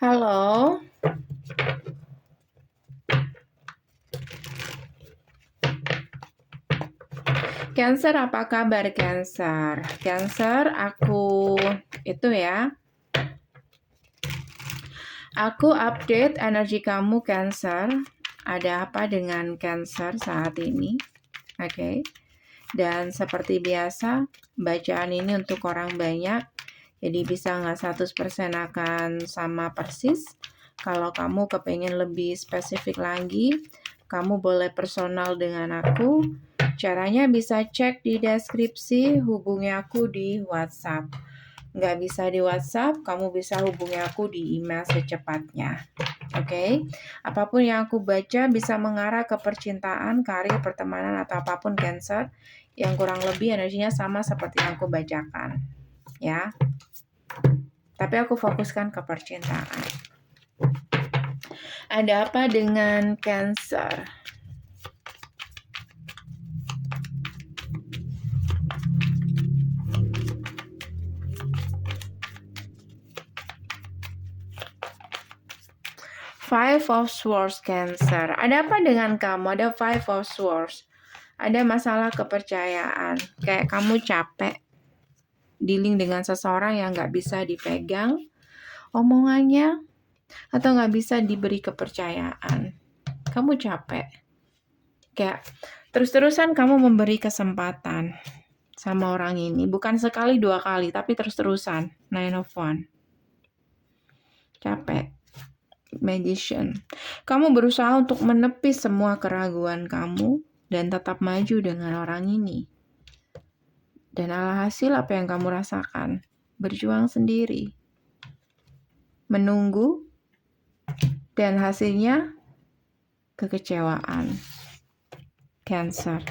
Halo, Cancer, apa kabar Cancer? Cancer, aku Aku update energi kamu Cancer. Ada apa dengan Cancer saat ini? Oke. Dan seperti biasa, bacaan ini untuk orang banyak. Jadi bisa nggak 100% akan sama persis. Kalau kamu kepengen lebih spesifik lagi, kamu boleh personal dengan aku. Caranya bisa cek di deskripsi, hubungi aku di WhatsApp. Nggak bisa di WhatsApp, kamu bisa hubungi aku di email secepatnya. Oke? Apapun yang aku baca bisa mengarah ke percintaan, karir, pertemanan, atau apapun Cancer yang kurang lebih energinya sama seperti yang aku bacakan. Ya. Tapi aku fokuskan ke percintaan. Ada apa dengan Cancer? Five of Swords Cancer. Ada apa dengan kamu? Ada Five of Swords. Ada masalah kepercayaan. Kayak kamu capek dealing dengan seseorang yang gak bisa dipegang omongannya atau gak bisa diberi kepercayaan. Kamu capek. Kayak terus-terusan kamu memberi kesempatan sama orang ini. Bukan sekali, dua kali, tapi terus-terusan. Nine of Wands. Capek. Magician. Kamu berusaha untuk menepis semua keraguan kamu dan tetap maju dengan orang ini. Dan alhasil apa yang kamu rasakan? Berjuang sendiri. Menunggu dan hasilnya kekecewaan. Cancer.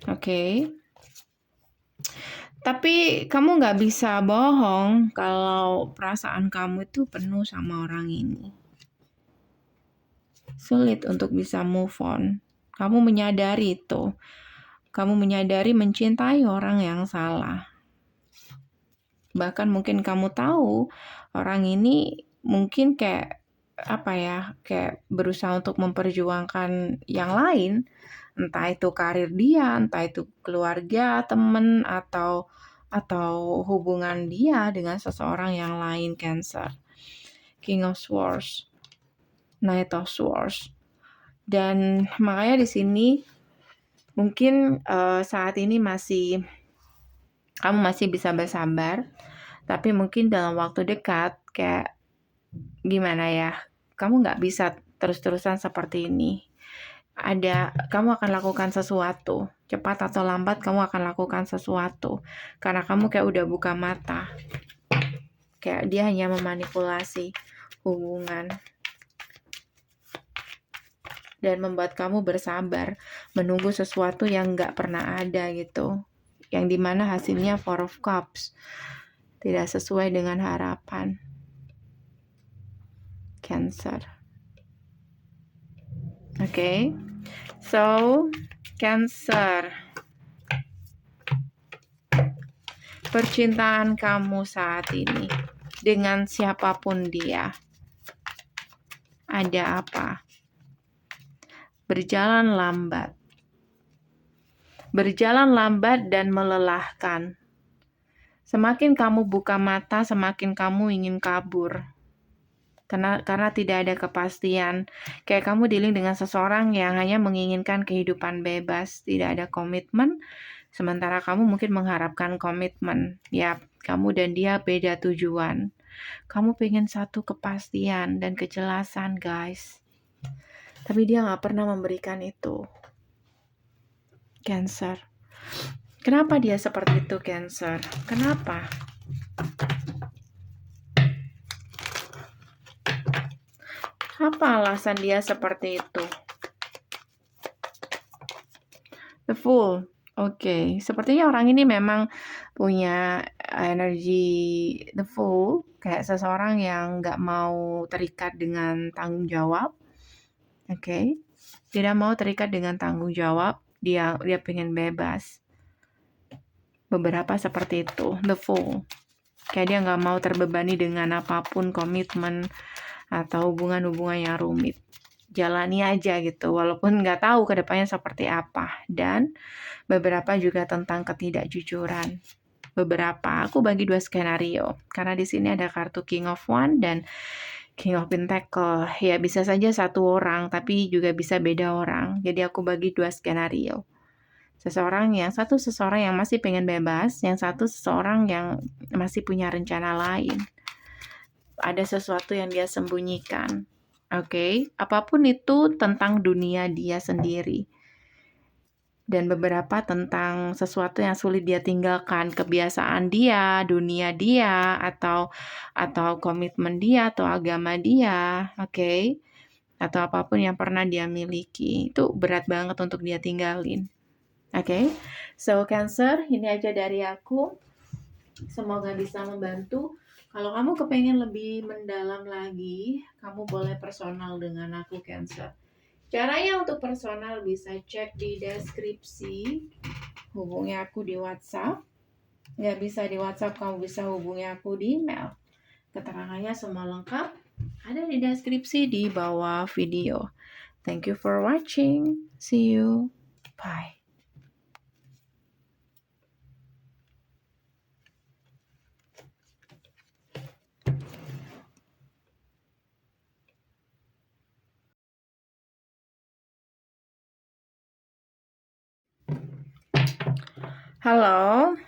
Oke. Tapi kamu nggak bisa bohong kalau perasaan kamu itu penuh sama orang ini. Sulit untuk bisa move on. Kamu menyadari itu. Kamu menyadari mencintai orang yang salah. Bahkan mungkin kamu tahu orang ini mungkin kayak kayak berusaha untuk memperjuangkan yang lain. Entah itu karir dia, entah itu keluarga, teman, atau hubungan dia dengan seseorang yang lain Cancer. King of Swords, Knight of Swords. Dan makanya di sini mungkin saat ini kamu masih bisa bersabar, tapi mungkin dalam waktu dekat kayak gimana ya, kamu nggak bisa terus-terusan seperti ini. Kamu akan lakukan sesuatu, cepat atau lambat kamu akan lakukan sesuatu, karena kamu kayak udah buka mata, kayak dia hanya memanipulasi hubungan dan membuat kamu bersabar, menunggu sesuatu yang nggak pernah ada gitu, yang dimana hasilnya Four of Cups, tidak sesuai dengan harapan. Cancer. Okay. So, Cancer. Percintaan kamu saat ini dengan siapapun dia. Ada apa? Berjalan lambat. Berjalan lambat dan melelahkan. Semakin kamu buka mata, semakin kamu ingin kabur. Karena tidak ada kepastian. Kayak kamu dealing dengan seseorang yang hanya menginginkan kehidupan bebas, tidak ada komitmen, sementara kamu mungkin mengharapkan komitmen. Ya, kamu dan dia beda tujuan. Kamu pengen satu kepastian dan kejelasan, guys. Tapi dia gak pernah memberikan itu. Cancer. Kenapa dia seperti itu, Cancer? Kenapa? Apa alasan dia seperti itu? The Fool. Oke, sepertinya orang ini memang punya energi The Fool, kayak seseorang yang gak mau terikat dengan tanggung jawab. Oke, tidak mau terikat dengan tanggung jawab, dia pengen bebas. Beberapa seperti itu, The Fool. Kayak dia nggak mau terbebani dengan apapun, komitmen atau hubungan-hubungan yang rumit. Jalani aja gitu, walaupun nggak tahu kedepannya seperti apa. Dan beberapa juga tentang ketidakjujuran. Beberapa, aku bagi 2 skenario. Karena di sini ada kartu King of Wand dan King of Pentacle. Ya bisa saja satu orang, tapi juga bisa beda orang. Jadi aku bagi 2 skenario. Seseorang yang masih pengen bebas, yang satu seseorang yang masih punya rencana lain. Ada sesuatu yang dia sembunyikan. Oke, apapun itu tentang dunia dia sendiri. Dan beberapa tentang sesuatu yang sulit dia tinggalkan, kebiasaan dia, dunia dia, atau komitmen dia, atau agama dia, oke? Atau apapun yang pernah dia miliki. Itu berat banget untuk dia tinggalin. Oke, so Cancer, ini aja dari aku. Semoga bisa membantu. Kalau kamu kepengen lebih mendalam lagi, kamu boleh personal dengan aku, Cancer. Caranya untuk personal bisa cek di deskripsi, hubungi aku di WhatsApp. Nggak bisa di WhatsApp, kamu bisa hubungi aku di email. Keterangannya semua lengkap ada di deskripsi di bawah video. Thank you for watching. See you. Bye. Halo.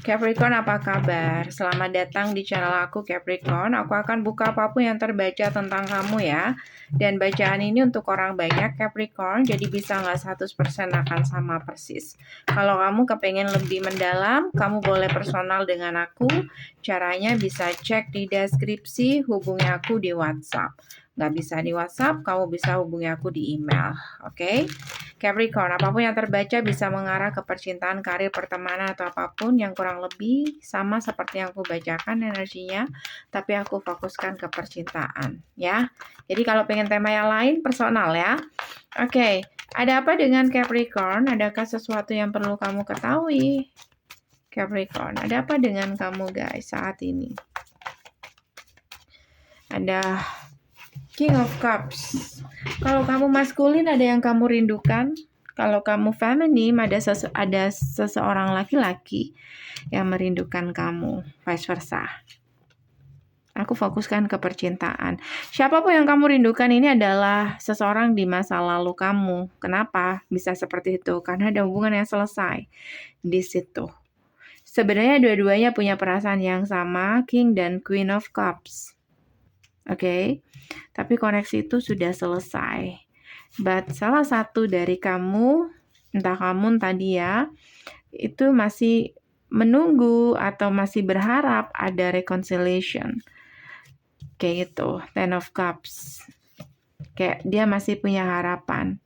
Capricorn, apa kabar? Selamat datang di channel aku, Capricorn. Aku akan buka apapun yang terbaca tentang kamu ya. Dan bacaan ini untuk orang banyak, Capricorn. Jadi bisa nggak 100% akan sama persis. Kalau kamu kepengen lebih mendalam, kamu boleh personal dengan aku. Caranya bisa cek di deskripsi, hubungi aku di WhatsApp. Nggak bisa di WhatsApp, kamu bisa hubungi aku di email. Oke? Capricorn, apapun yang terbaca bisa mengarah ke percintaan, karir, pertemanan, atau apapun yang kurang lebih sama seperti yang aku bacakan energinya, tapi aku fokuskan ke percintaan, ya. Jadi kalau pengen tema yang lain, personal ya. Oke, ada apa dengan Capricorn? Adakah sesuatu yang perlu kamu ketahui? Capricorn, ada apa dengan kamu guys saat ini? Ada King of Cups. Kalau kamu maskulin, ada yang kamu rindukan. Kalau kamu feminim, ada seseorang laki-laki yang merindukan kamu, vice versa. Aku fokuskan ke percintaan. Siapapun yang kamu rindukan ini adalah seseorang di masa lalu kamu. Kenapa bisa seperti itu? Karena ada hubungan yang selesai di situ. Sebenarnya dua-duanya punya perasaan yang sama, King dan Queen of Cups. Oke, tapi koneksi itu sudah selesai. But salah satu dari kamu, entah kamu entah dia, itu masih menunggu atau masih berharap ada reconciliation. Kayak gitu, Ten of Cups. Kayak dia masih punya harapan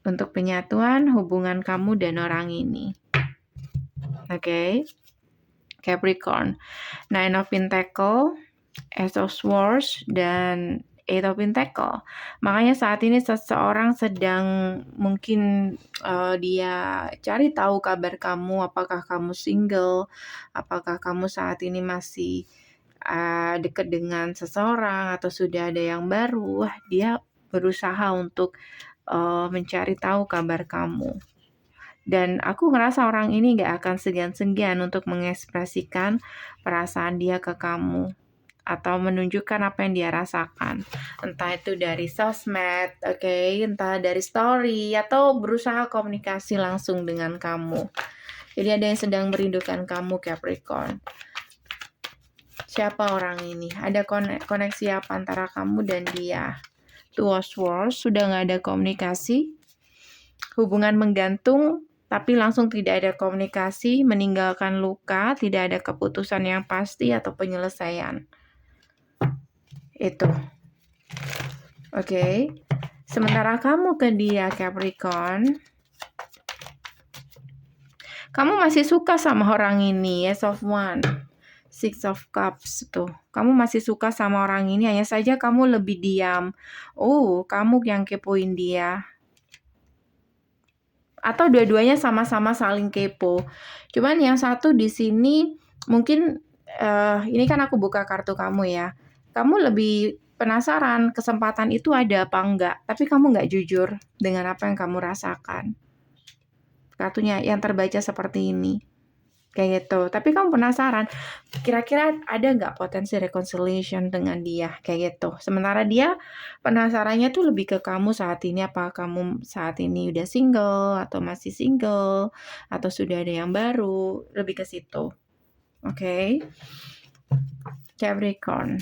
untuk penyatuan hubungan kamu dan orang ini. Oke, Capricorn. Nine of Pentacle, Ace of Swords, dan Eight of Pentacle. Makanya saat ini seseorang sedang mungkin dia cari tahu kabar kamu, apakah kamu single, apakah kamu saat ini masih dekat dengan seseorang atau sudah ada yang baru. Dia berusaha untuk mencari tahu kabar kamu. Dan aku ngerasa orang ini gak akan segan-segan untuk mengekspresikan perasaan dia ke kamu atau menunjukkan apa yang dia rasakan, entah itu dari sosmed, entah dari story, atau berusaha komunikasi langsung dengan kamu. Jadi ada yang sedang merindukan kamu, Capricorn. Siapa orang ini? Ada koneksi apa antara kamu dan dia? Two of Swords, sudah gak ada komunikasi, hubungan menggantung, tapi langsung tidak ada komunikasi, meninggalkan luka, tidak ada keputusan yang pasti atau penyelesaian. Itu. Oke. Sementara kamu ke dia, Capricorn, kamu masih suka sama orang ini, Ace of Wands, Six of Cups tuh. Kamu masih suka sama orang ini, hanya saja kamu lebih diam. Kamu yang kepoin dia. atau dua-duanya sama-sama saling kepo. Cuman yang satu di sini mungkin ini kan aku buka kartu kamu ya. Kamu lebih penasaran kesempatan itu ada apa enggak, tapi kamu enggak jujur dengan apa yang kamu rasakan. Kartunya yang terbaca seperti ini. Kayak gitu. Tapi kamu penasaran, kira-kira ada nggak potensi reconciliation dengan dia? Kayak gitu. Sementara dia penasarannya tuh lebih ke kamu saat ini, apa kamu saat ini udah single, atau masih single, atau sudah ada yang baru, lebih ke situ. Oke. Capricorn.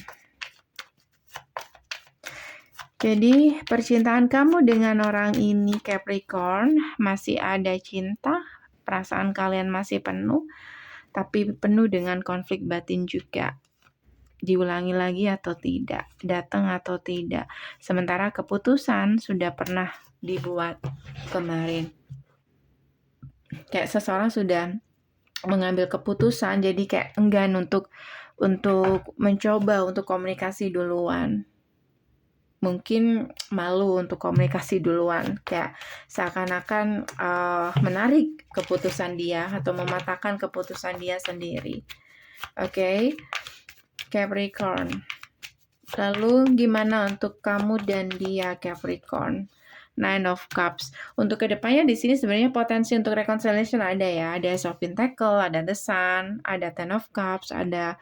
Jadi percintaan kamu dengan orang ini Capricorn, masih ada cinta, perasaan kalian masih penuh, tapi penuh dengan konflik batin juga. Diulangi lagi atau tidak, datang atau tidak. Sementara keputusan sudah pernah dibuat kemarin. Kayak seseorang sudah mengambil keputusan, jadi kayak enggan untuk mencoba untuk komunikasi duluan. Mungkin malu untuk komunikasi duluan, kayak seakan-akan menarik keputusan dia atau mematahkan keputusan dia sendiri. Oke. Capricorn. Lalu gimana untuk kamu dan dia Capricorn? Nine of Cups. Untuk kedepannya di sini sebenarnya potensi untuk reconciliation ada ya. Ada Ace of Pentacle, ada The Sun, ada Ten of Cups, ada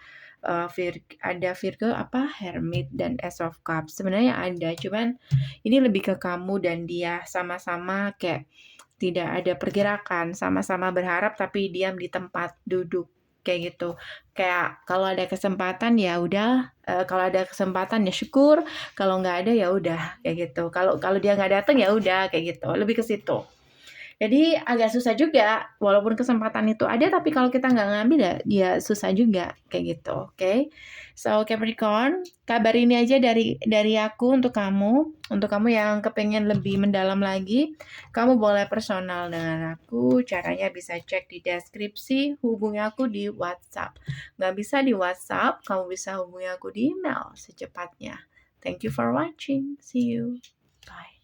Virgo Hermit dan Ace of Cups. Sebenarnya ada, cuman ini lebih ke kamu dan dia sama-sama kayak tidak ada pergerakan, sama-sama berharap tapi diam di tempat duduk kayak gitu. Kayak kalau ada kesempatan ya udah, kalau ada kesempatan ya syukur, kalau nggak ada ya udah kayak gitu. Kalau dia nggak datang ya udah kayak gitu. Lebih ke situ. Jadi agak susah juga, walaupun kesempatan itu ada, tapi kalau kita nggak ngambil ya susah juga kayak gitu. Oke. So Capricorn, kabar ini aja dari aku untuk kamu yang kepengen lebih mendalam lagi, kamu boleh personal dengan aku. Caranya bisa cek di deskripsi, hubungi aku di WhatsApp. Nggak bisa di WhatsApp, kamu bisa hubungi aku di email secepatnya. Thank you for watching. See you. Bye.